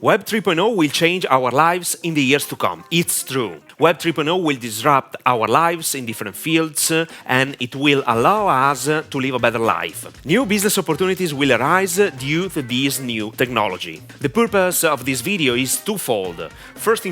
Web 3.0 will change our lives in the years to come. It's true. Web 3.0 will disrupt our lives in different fields and it will allow us to live a better life. New business opportunities will arise due to this new technology. The purpose of this video is twofold. First,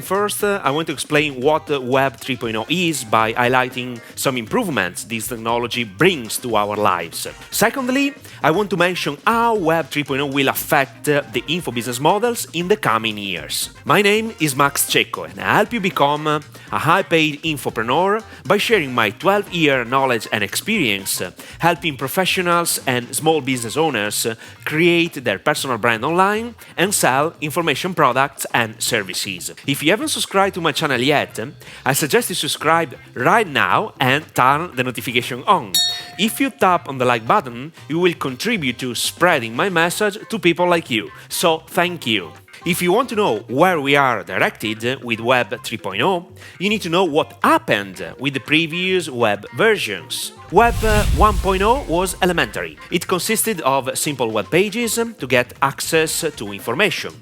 I want to explain what Web 3.0 is by highlighting some improvements this technology brings to our lives. Secondly, I want to mention how Web 3.0 will affect the info business models in the coming years. My name is Max Cecco and I help you become a high-paid infopreneur by sharing my 12-year knowledge and experience, helping professionals and small business owners create their personal brand online and sell information products and services. If you haven't subscribed to my channel yet, I suggest you subscribe right now and turn the notification on. If you tap on the like button, you will contribute to spreading my message to people like you. So thank you. If you want to know where we are directed with Web 3.0, you need to know what happened with the previous web versions. Web 1.0 was elementary. It consisted of simple web pages to get access to information.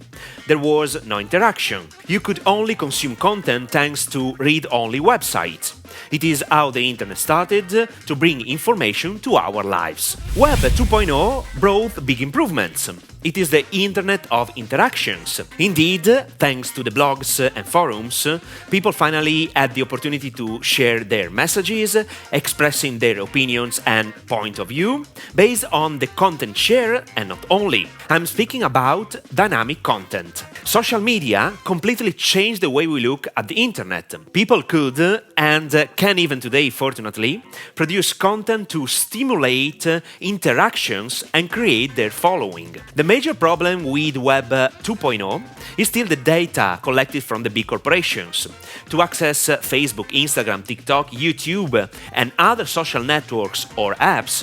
There was no interaction. You could only consume content thanks to read-only websites. It is how the internet started to bring information to our lives. Web 2.0 brought big improvements. It is the internet of interactions. Indeed, thanks to the blogs and forums, people finally had the opportunity to share their messages, expressing their opinions and point of view based on the content shared and not only. I'm speaking about dynamic content. Social media completely changed the way we look at the internet. People could, and can even today, fortunately, produce content to stimulate interactions and create their following. The major problem with Web 2.0 is still the data collected from the big corporations. To access Facebook, Instagram, TikTok, YouTube, and other social networks or apps,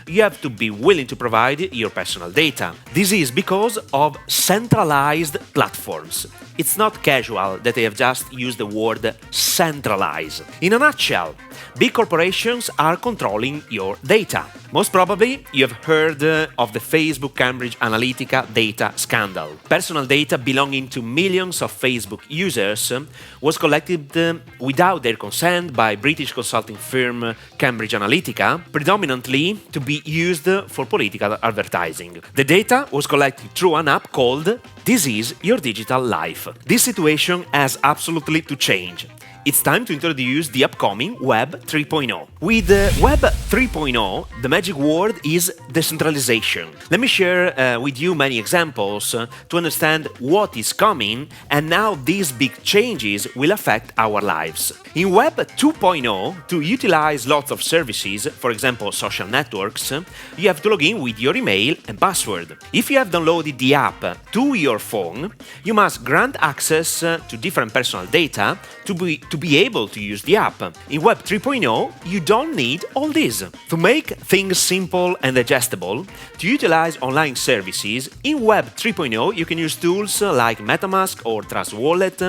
you have to be willing to provide your personal data. This is because of centralized platforms. It's not casual that I have just used the word centralize. In a nutshell, big corporations are controlling your data. Most probably, you have heard of the Facebook Cambridge Analytica data scandal. Personal data belonging to millions of Facebook users was collected without their consent by British consulting firm Cambridge Analytica, predominantly to be used for political advertising. The data was collected through an app called This Is Your Digital Life. This situation has absolutely to change. It's time to introduce the upcoming Web 3.0. With Web 3.0, the magic word is decentralization. Let me share with you many examples to understand what is coming and how these big changes will affect our lives. In Web 2.0, to utilize lots of services, for example social networks, you have to log in with your email and password. If you have downloaded the app to your phone, you must grant access to different personal data to be able to use the app. In Web 3.0, you don't need all this. To make things simple and digestible, to utilize online services, in Web 3.0 you can use tools like MetaMask or Trust Wallet,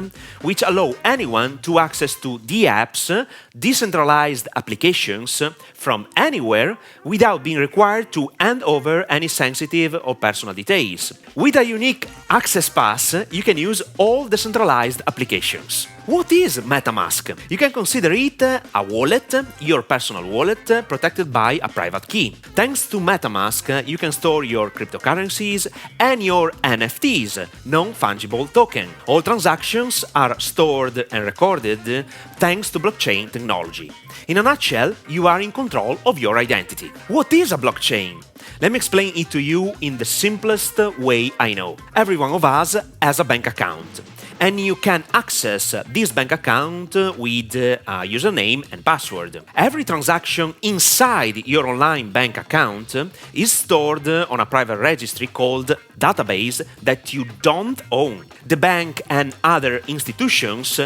which allow anyone to access to the app's decentralized applications from anywhere without being required to hand over any sensitive or personal details. With a unique access pass, you can use all decentralized applications. What is MetaMask? You can consider it a wallet, your personal wallet, protected by a private key. Thanks to MetaMask, you can store your cryptocurrencies and your NFTs, non-fungible token. All transactions are stored and recorded thanks to blockchain technology. In a nutshell, you are in control of your identity. What is a blockchain? Let me explain it to you in the simplest way I know. Every one of us has a bank account, and you can access this bank account with a username and password. Every transaction inside your online bank account is stored on a private registry called database that you don't own. The bank and other institutions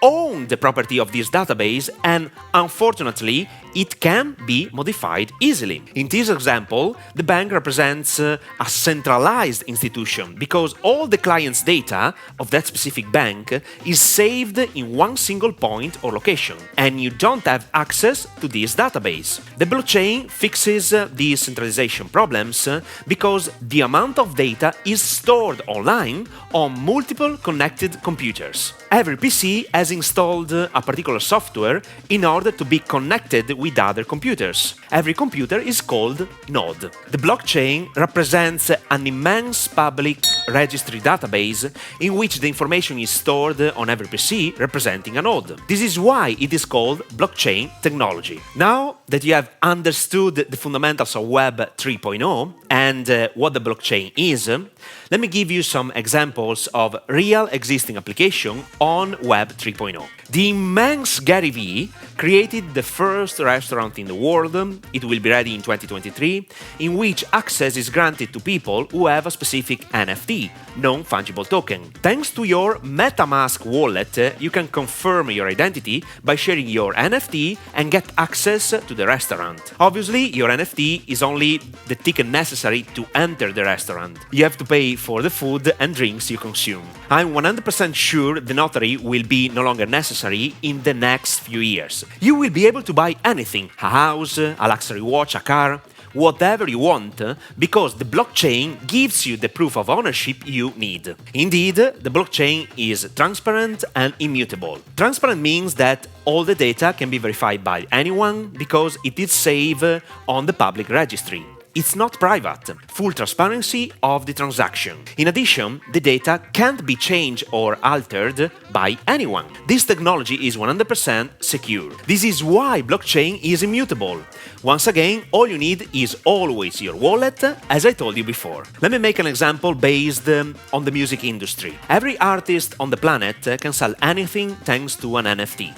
own the property of this database, and unfortunately, it can be modified easily. In this example, the bank represents a centralized institution because all the client's data of that specific bank is saved in one single point or location, and you don't have access to this database. The blockchain fixes these centralization problems because the amount of data is stored online on multiple connected computers. Every PC has installed a particular software in order to be connected with other computers. Every computer is called node. The blockchain represents an immense public registry database in which the information is stored on every PC representing a node. This is why it is called blockchain technology. Now that you have understood the fundamentals of Web 3.0 and what the blockchain is, let me give you some examples of real existing application on Web 3.0. The immense Gary Vee created the first restaurant in the world, it will be ready in 2023, in which access is granted to people who have a specific NFT, non-fungible token. Thanks to your MetaMask wallet, you can confirm your identity by sharing your NFT and get access to the restaurant. Obviously, your NFT is only the ticket necessary to enter the restaurant. You have to pay for the food and drinks you consume. I'm 100% sure the notary will be no longer necessary in the next few years. You will be able to buy anything, a house, a luxury watch, a car, whatever you want, because the blockchain gives you the proof of ownership you need. Indeed, the blockchain is transparent and immutable. Transparent means that all the data can be verified by anyone because it is saved on the public registry. It's not private. Full transparency of the transaction. In addition, the data can't be changed or altered by anyone. This technology is 100% secure. This is why blockchain is immutable. Once again, all you need is always your wallet, as I told you before. Let me make an example based on the music industry. Every artist on the planet can sell anything thanks to an NFT.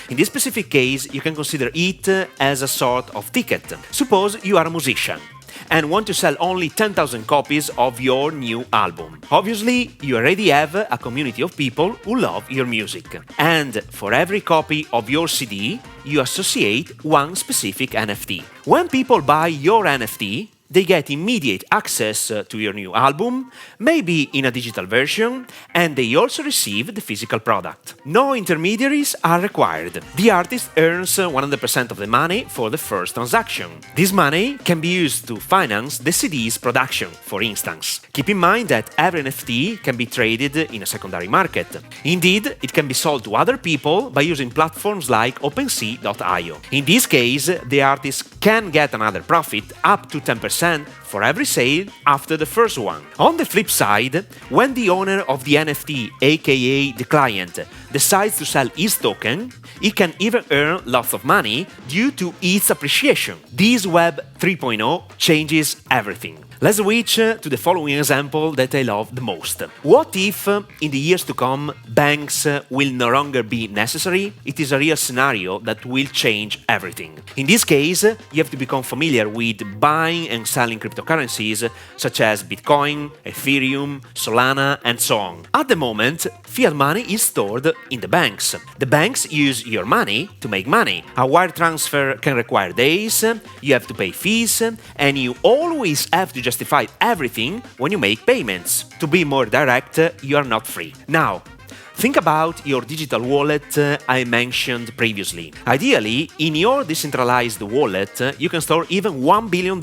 In this specific case, you can consider it as a sort of ticket. Suppose you are a musician and want to sell only 10,000 copies of your new album. Obviously, you already have a community of people who love your music. And for every copy of your CD, you associate one specific NFT. When people buy your NFT, they get immediate access to your new album, maybe in a digital version, and they also receive the physical product. No intermediaries are required. The artist earns 100% of the money for the first transaction. This money can be used to finance the CD's production, for instance. Keep in mind that every NFT can be traded in a secondary market. Indeed, it can be sold to other people by using platforms like OpenSea.io. In this case, the artist can get another profit up to 10% for every sale after the first one. On the flip side, when the owner of the NFT, aka the client, decides to sell his token, he can even earn lots of money due to its appreciation. This Web 3.0 changes everything. Let's switch to the following example that I love the most. What if, in the years to come, banks will no longer be necessary? It is a real scenario that will change everything. In this case, you have to become familiar with buying and selling cryptocurrencies such as Bitcoin, Ethereum, Solana, and so on. At the moment, fiat money is stored in the banks. The banks use your money to make money. A wire transfer can require days, you have to pay fees, and you always have to justify everything when you make payments. To be more direct, you are not free. Now, think about your digital wallet I mentioned previously. Ideally, in your decentralized wallet, you can store even $1 billion.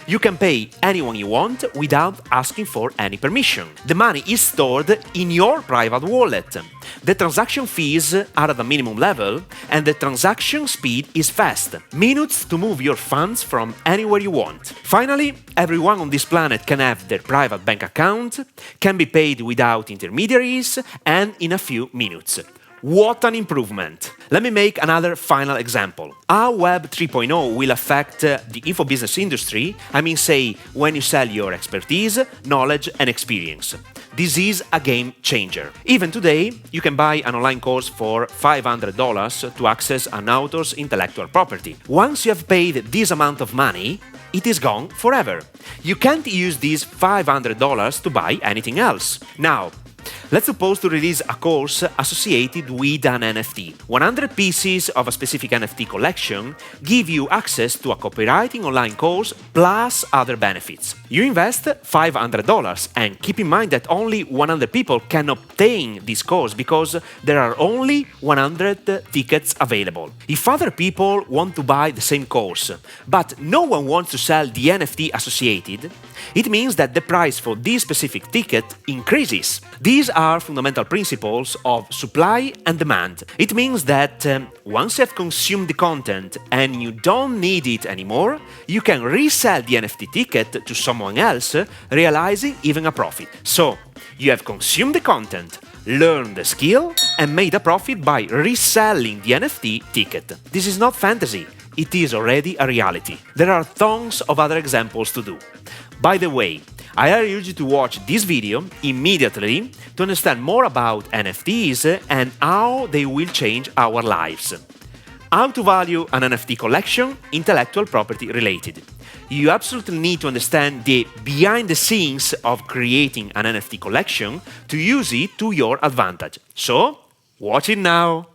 You can pay anyone you want without asking for any permission. The money is stored in your private wallet. The transaction fees are at a minimum level, and the transaction speed is fast. Minutes to move your funds from anywhere you want. Finally, everyone on this planet can have their private bank account, can be paid without intermediaries, and in a few minutes. What an improvement! Let me make another final example. How Web 3.0 will affect the info business industry, say when you sell your expertise, knowledge and experience. This is a game changer. Even today, you can buy an online course for $500 to access an author's intellectual property. Once you have paid this amount of money, it is gone forever. You can't use these $500 to buy anything else. Now, Let's suppose to release a course associated with an NFT. 100 pieces of a specific NFT collection give you access to a copywriting online course plus other benefits. You invest $500 and keep in mind that only 100 people can obtain this course because there are only 100 tickets available. If other people want to buy the same course, but no one wants to sell the NFT associated, it means that the price for this specific ticket increases. These are fundamental principles of supply and demand. It means that once you have consumed the content and you don't need it anymore, you can resell the NFT ticket to someone else, realizing even a profit. So, you have consumed the content, learned the skill, and made a profit by reselling the NFT ticket. This is not fantasy. It is already a reality. There are tons of other examples to do. By the way, I urge you to watch this video immediately to understand more about NFTs and how they will change our lives. How to value an NFT collection, intellectual property related. You absolutely need to understand the behind the scenes of creating an NFT collection to use it to your advantage. So, watch it now!